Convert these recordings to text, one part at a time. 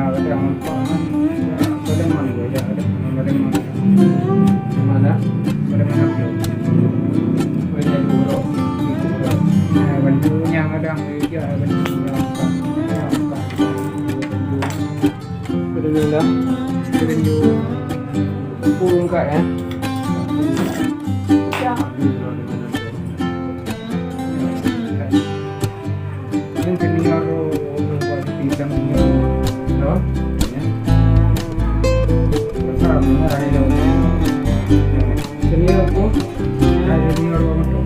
ada yang ada mana gue ya ada mana belum banyak dulu bantunya ada yang dia bantunya betul betul purung kak ya ini senior bidang no besar benar ini senior aku ada senior aku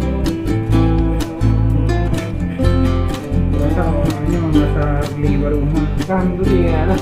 besar orangnya masa beli baru rumah kan itu dia lah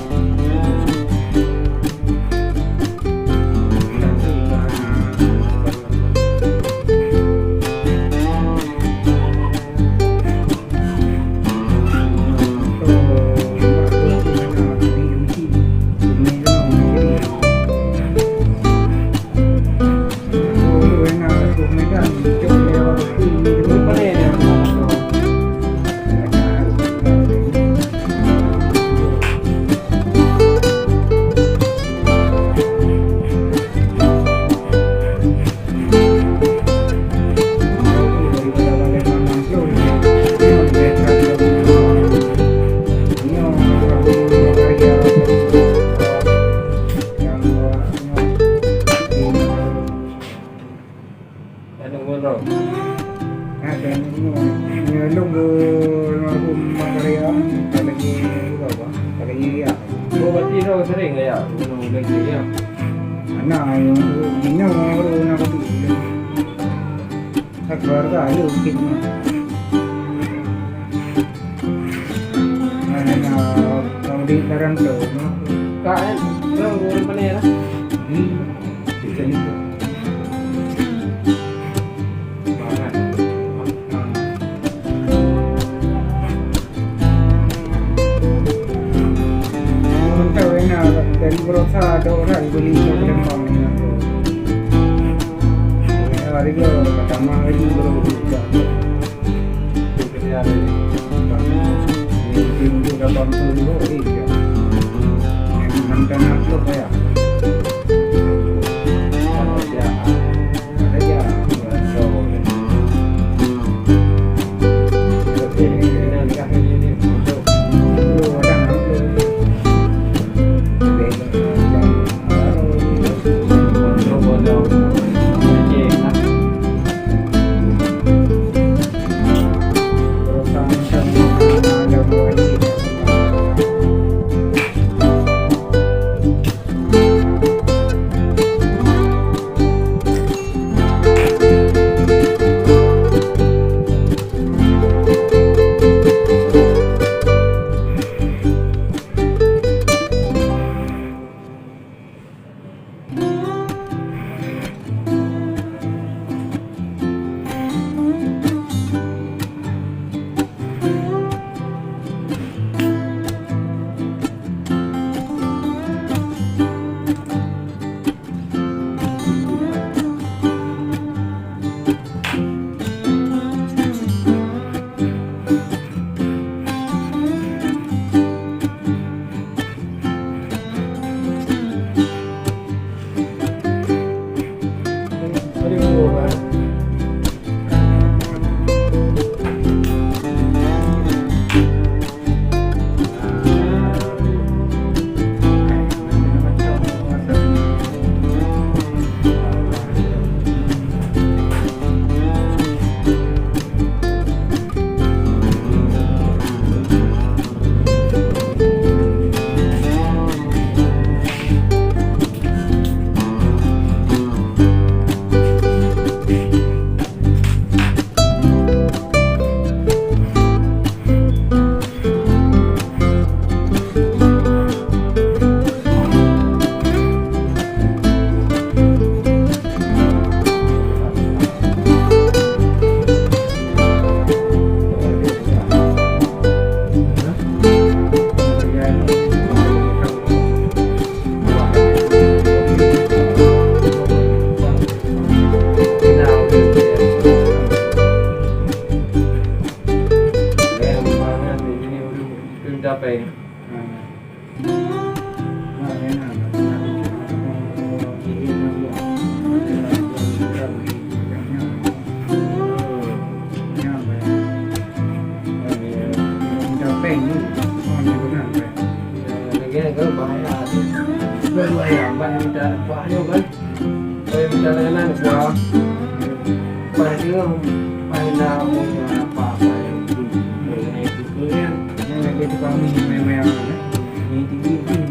sering ya, lagi ya. Anak ini orang nak tu. Keluarga ada mungkin. Anak kalau di daerah tu, kan, orang mana ya? Di sini. Dan berusaha ada orang beli macam mana hari itu pertama hari baru buka ini ada ini juga bantu dulu iya yang mantan aku ya ada ya so Berbayang minta buahnya kan. Saya minta layanan buah. Paling aku apa-apa yang itu mengenai itu kan. Yang lagi tukang mini memang ini tinggi.